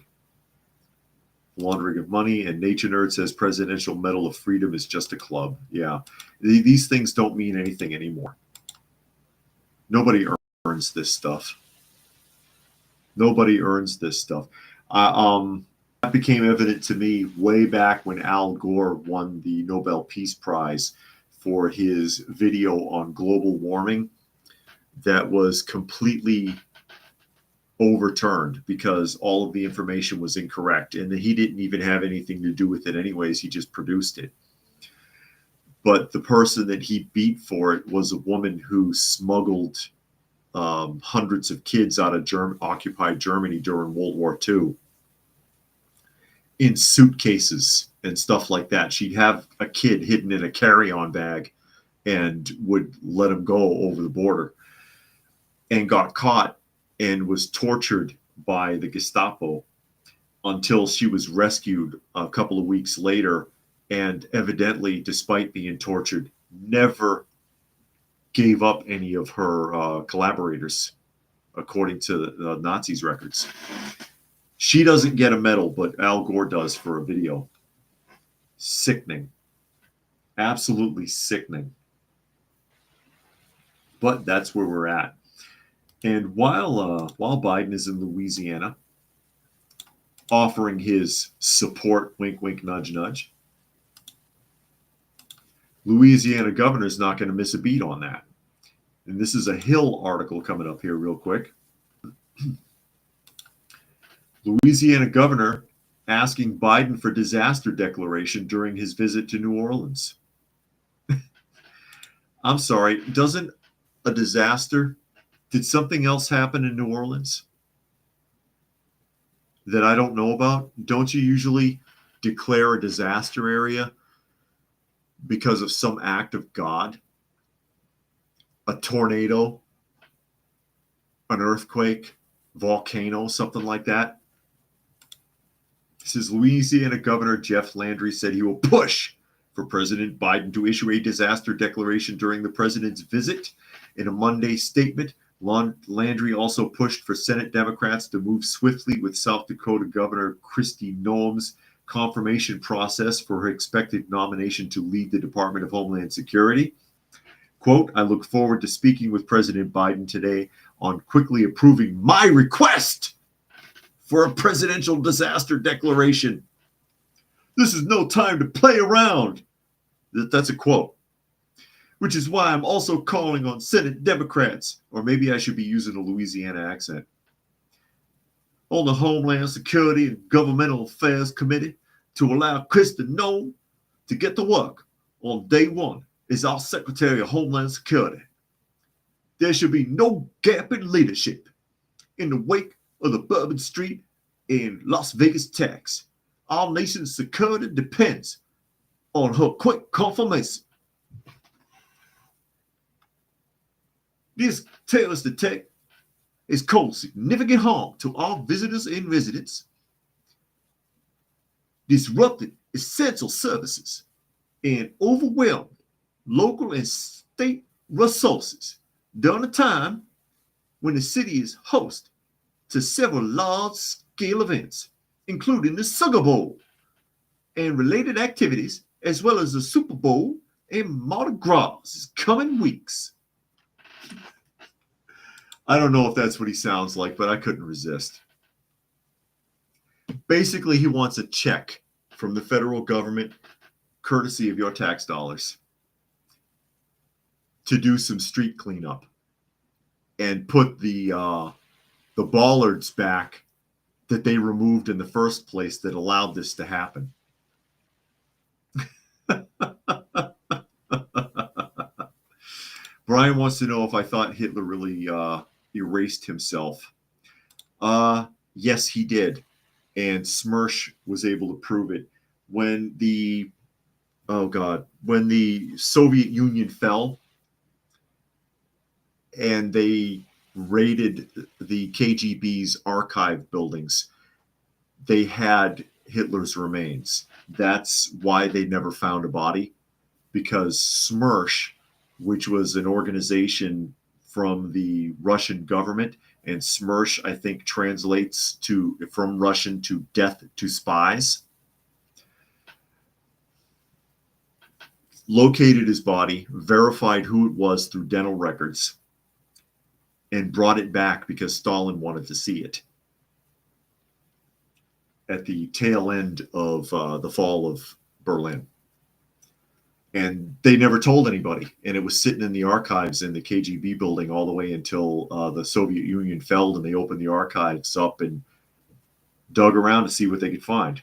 Laundering of money. And Nature Nerd says Presidential Medal of Freedom is just a club. Yeah. These things don't mean anything anymore. Nobody earns this stuff. Nobody earns this stuff. That became evident to me way back when Al Gore won the Nobel Peace Prize for his video on global warming that was completely overturned because all of the information was incorrect, and he didn't even have anything to do with it anyways. He just produced it. But the person that he beat for it was a woman who smuggled hundreds of kids out of occupied Germany during World War II in suitcases and stuff like that. She'd have a kid hidden in a carry-on bag and would let him go over the border, and got caught and was tortured by the Gestapo until she was rescued a couple of weeks later, and evidently, despite being tortured, never gave up any of her collaborators, according to the Nazis' records. She doesn't get a medal, but Al Gore does for a video. Sickening. Absolutely sickening. But that's where we're at. And while Biden is in Louisiana, offering his support, wink, wink, nudge, nudge, Louisiana governor is not going to miss a beat on that. And this is a Hill article coming up here real quick. Louisiana governor asking Biden for disaster declaration during his visit to New Orleans. I'm sorry, doesn't a disaster, did something else happen in New Orleans that I don't know about? Don't you usually declare a disaster area because of some act of God? A tornado, an earthquake, volcano, something like that? This is Louisiana Governor Jeff Landry said he will push for President Biden to issue a disaster declaration during the president's visit. In a Monday statement, Landry also pushed for Senate Democrats to move swiftly with South Dakota Governor Kristi Noem's confirmation process for her expected nomination to lead the Department of Homeland Security. Quote, I look forward to speaking with President Biden today on quickly approving my request for a presidential disaster declaration. This is no time to play around. That's a quote. Which is why I'm also calling on Senate Democrats, or maybe I should be using a Louisiana accent, on the Homeland Security and Governmental Affairs Committee to allow Kristi Noem to get to work on day one as our Secretary of Homeland Security. There should be no gap in leadership in the wake of the Bourbon Street and Las Vegas attacks. Our nation's security depends on her quick confirmation. This terrorist attack has caused significant harm to our visitors and residents, disrupted essential services, and overwhelmed local and state resources during a time when the city is host to several large-scale events, including the Sugar Bowl and related activities, as well as the Super Bowl and Mardi Gras coming weeks. I don't know if that's what he sounds like, but I couldn't resist. Basically, he wants a check from the federal government, courtesy of your tax dollars, to do some street cleanup and put the bollards back that they removed in the first place that allowed this to happen. Brian wants to know if I thought Hitler really erased himself. Yes, he did. And Smersh was able to prove it. When the Soviet Union fell and they raided the KGB's archive buildings, they had Hitler's remains. That's why they never found a body, because Smersh, which was an organization from the Russian government, and SMERSH, I think, translates to from Russian to death to spies. Located his body, verified who it was through dental records, and brought it back because Stalin wanted to see it at the tail end of the fall of Berlin. And they never told anybody. And it was sitting in the archives in the KGB building all the way until the Soviet Union fell, and they opened the archives up and dug around to see what they could find.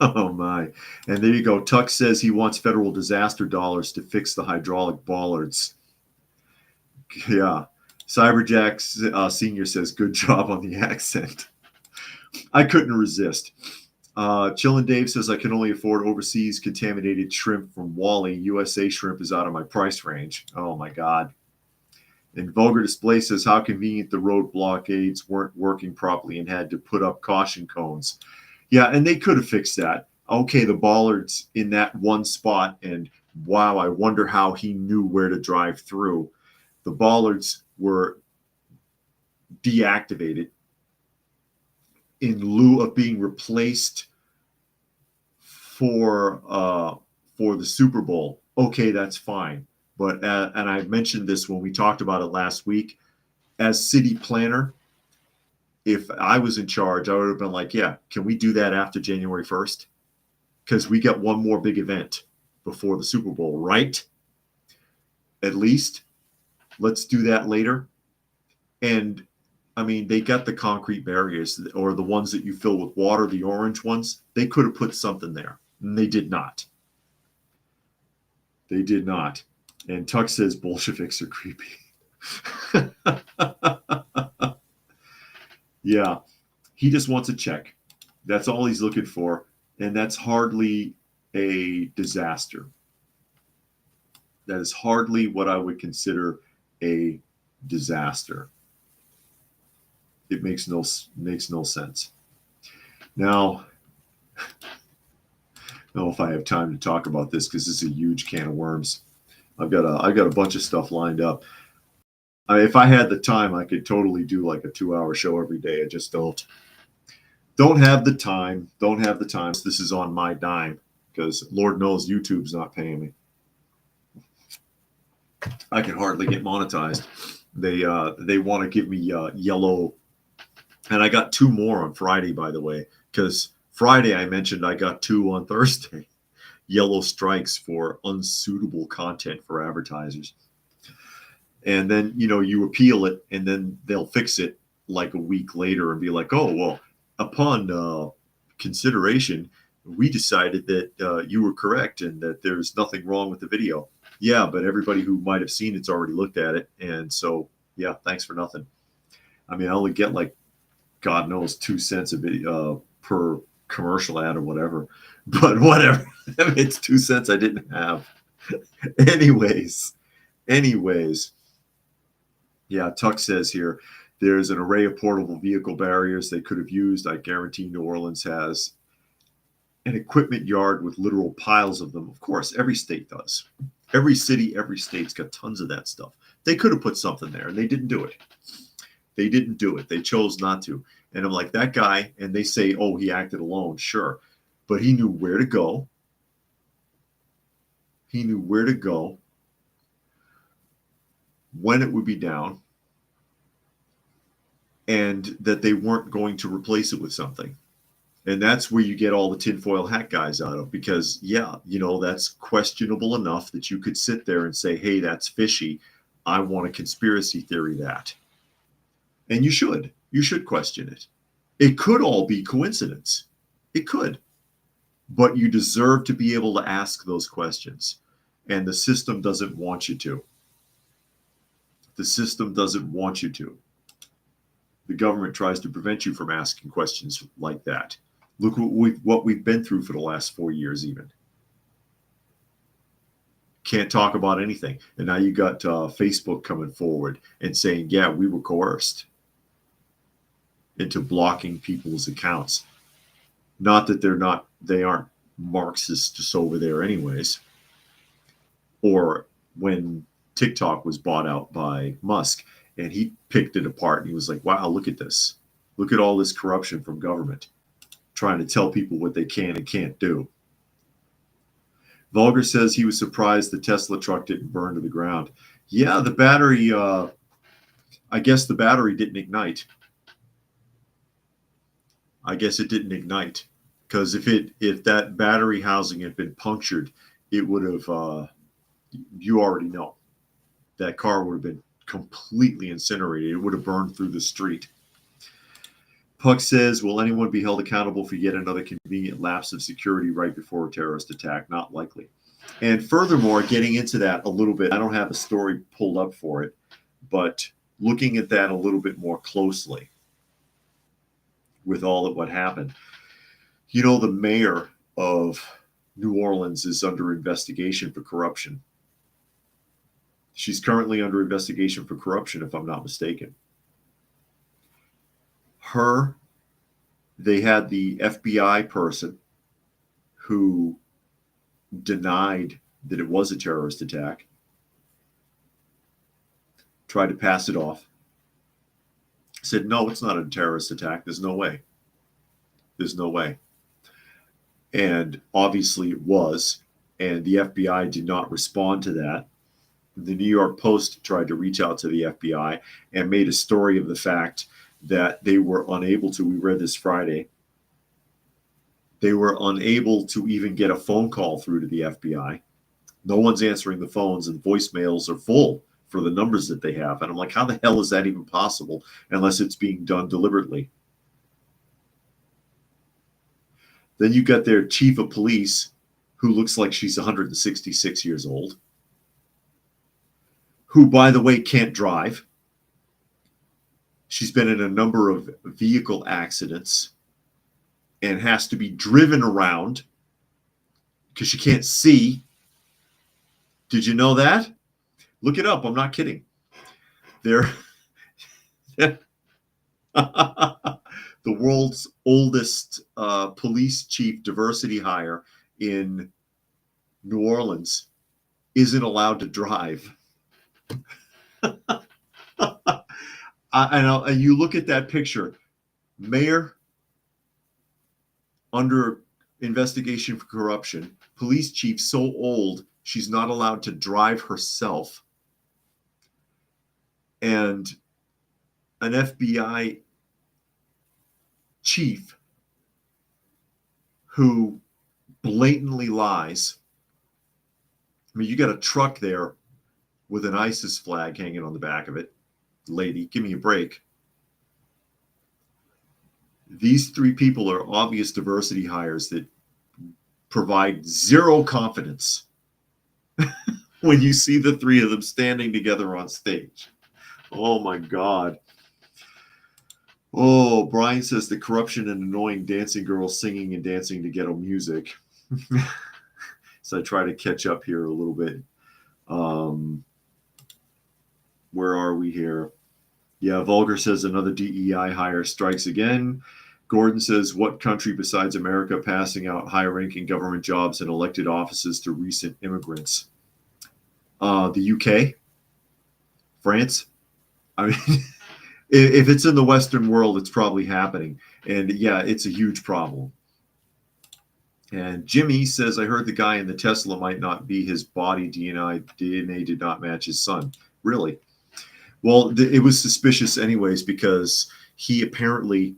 Oh, my. And there you go. Tuck says he wants federal disaster dollars to fix the hydraulic bollards. Yeah. Cyberjack Senior says, good job on the accent. I couldn't resist. Chillin' Dave says, I can only afford overseas contaminated shrimp from Wally. USA shrimp is out of my price range. Oh, my God. And Vulgar Display says, how convenient the road blockades weren't working properly and had to put up caution cones. Yeah, and they could have fixed that. Okay, the bollards in that one spot, and wow, I wonder how he knew where to drive through. The bollards were deactivated in lieu of being replaced for the Super Bowl. Okay, that's fine. But and I mentioned this when we talked about it last week. As city planner, if I was in charge, I would have been like, yeah, can we do that after January 1st? Because we got one more big event before the Super Bowl, right? At least let's do that later. And I mean, they got the concrete barriers, or the ones that you fill with water, the orange ones. They could have put something there, and they did not. They did not. And Tuck says Bolsheviks are creepy. Yeah, he just wants a check. That's all he's looking for, and that's hardly a disaster. That is hardly what I would consider a disaster. It makes no sense. Now, I don't know if I have time to talk about this because this is a huge can of worms. I've got a bunch of stuff lined up. If I had the time, I could totally do like a 2-hour show every day. I just don't have the time. Don't have the time. This is on my dime because Lord knows YouTube's not paying me. I can hardly get monetized. They want to give me yellow, and I got 2 more on Friday, by the way, because Friday I mentioned I got 2 on Thursday. Yellow strikes for unsuitable content for advertisers. And then, you appeal it, and then they'll fix it like a week later and be like, oh, well, upon consideration, we decided that you were correct and that there's nothing wrong with the video. Yeah, but everybody who might have seen it's already looked at it. And so, yeah, thanks for nothing. I mean, I only get like, God knows, 2 cents a video per commercial ad or whatever. But whatever. I mean, it's 2 cents I didn't have. Anyways. Yeah, Tuck says here, there's an array of portable vehicle barriers they could have used. I guarantee New Orleans has an equipment yard with literal piles of them. Of course, every state does. Every city, every state's got tons of that stuff. They could have put something there, and they didn't do it. They chose not to. And I'm like, that guy, and they say, oh, he acted alone. Sure. But he knew where to go. When it would be down, and that they weren't going to replace it with something. And that's where you get all the tinfoil hat guys out of, because, yeah, that's questionable enough that you could sit there and say, hey, that's fishy. I want a conspiracy theory that. And you should question it. It could all be coincidence. It could. But you deserve to be able to ask those questions. And the system doesn't want you to. The system doesn't want you to. The government tries to prevent you from asking questions like that. Look what we've been through for the last 4 years even. Can't talk about anything. And now you got Facebook coming forward and saying, yeah, we were coerced into blocking people's accounts. Not that they aren't Marxists over there anyways. Or when TikTok was bought out by Musk, and he picked it apart and he was like, wow, look at this. Look at all this corruption from government trying to tell people what they can and can't do. Vulgar says he was surprised the Tesla truck didn't burn to the ground. Yeah, the battery, I guess the battery didn't ignite. I guess it didn't ignite, because if that battery housing had been punctured, it would have, you already know, that car would have been completely incinerated. It would have burned through the street. Puck says, will anyone be held accountable for yet another convenient lapse of security right before a terrorist attack? Not likely. And furthermore, getting into that a little bit, I don't have a story pulled up for it, but looking at that a little bit more closely with all of what happened, you know, the mayor of New Orleans is under investigation for corruption. She's currently under investigation for corruption, if I'm not mistaken. They had the FBI person who denied that it was a terrorist attack, tried to pass it off, said, no, it's not a terrorist attack. There's no way. There's no way. And obviously it was, and the FBI did not respond to that. The New York Post tried to reach out to the FBI and made a story of the fact that they were unable to, we read this Friday, they were unable to even get a phone call through to the FBI. No one's answering the phones, and voicemails are full for the numbers that they have. And I'm like, how the hell is that even possible unless it's being done deliberately? Then you got their chief of police, who looks like she's 166 years old, who, by the way, can't drive. She's been in a number of vehicle accidents and has to be driven around because she can't see. Did you know that? Look it up. I'm not kidding. They're the world's oldest police chief diversity hire in New Orleans isn't allowed to drive. And you look at that picture, mayor under investigation for corruption, police chief so old she's not allowed to drive herself, and an FBI chief who blatantly lies. I mean, you got a truck there with an ISIS flag hanging on the back of it. Lady, give me a break. These three people are obvious diversity hires that provide zero confidence when you see the three of them standing together on stage. Oh my God. Oh, Brian says the corruption and annoying dancing girls singing and dancing to ghetto music. So I try to catch up here a little bit. Where are we here? Yeah, Vulgar says another DEI hire strikes again. Gordon says, what country besides America passing out high-ranking government jobs and elected offices to recent immigrants? The UK? France? I mean, if it's in the Western world, it's probably happening. And yeah, it's a huge problem. And Jimmy says, I heard the guy in the Tesla might not be his body. DNA did not match his son. Really? Well, it was suspicious anyways, because he apparently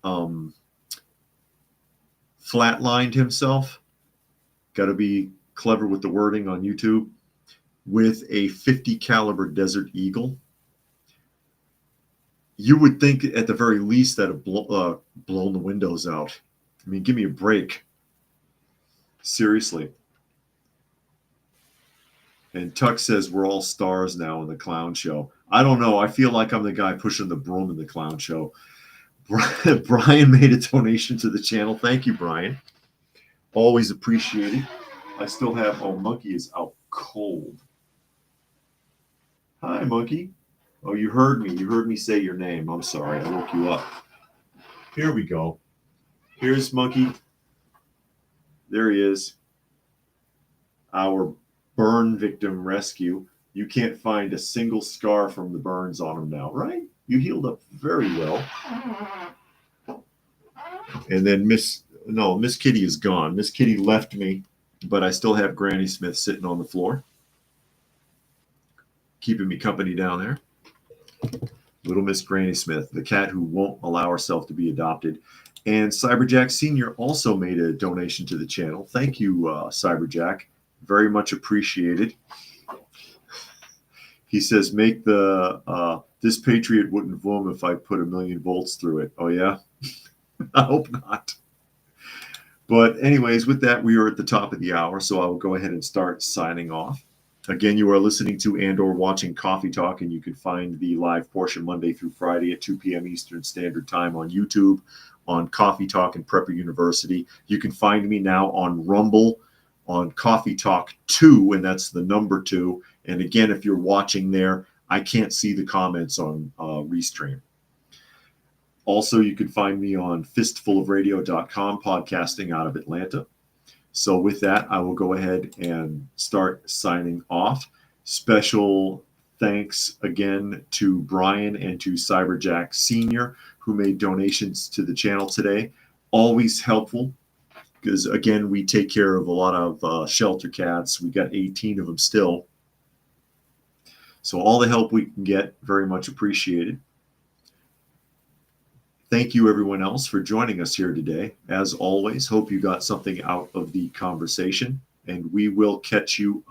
flatlined himself. Got to be clever with the wording on YouTube. With a .50 caliber Desert Eagle. You would think at the very least that have blown the windows out. I mean, give me a break. Seriously. And Tuck says we're all stars now in the clown show. I don't know. I feel like I'm the guy pushing the broom in the clown show. Brian made a donation to the channel. Thank you, Brian. Always appreciated. I still have, oh, Monkey is out cold. Hi, Monkey. Oh, you heard me. You heard me say your name. I'm sorry. I woke you up. Here we go. Here's Monkey. There he is. Our burn victim rescue. You can't find a single scar from the burns on him now, right? You healed up very well. And then Miss Kitty is gone. Miss Kitty left me, but I still have Granny Smith sitting on the floor, keeping me company down there. Little Miss Granny Smith, the cat who won't allow herself to be adopted. And Cyberjack Sr. also made a donation to the channel. Thank you, Cyberjack. Very much appreciated. He says, make the, this Patriot wouldn't boom if I put 1,000,000 volts through it. Oh, yeah? I hope not. But anyways, with that, we are at the top of the hour, so I will go ahead and start signing off. Again, you are listening to and/or watching Coffee Talk, and you can find the live portion Monday through Friday at 2 p.m. Eastern Standard Time on YouTube, on Coffee Talk and Prepper University. You can find me now on Rumble, on Coffee Talk 2, and that's the number 2. And again, if you're watching there, I can't see the comments on Restream. Also, you can find me on fistfulofradio.com, podcasting out of Atlanta. So with that, I will go ahead and start signing off. Special thanks again to Brian and to Cyberjack Sr., who made donations to the channel today. Always helpful, because again, we take care of a lot of shelter cats. We got 18 of them still. So all the help we can get, very much appreciated. Thank you, everyone else, for joining us here today. As always, hope you got something out of the conversation, and we will catch you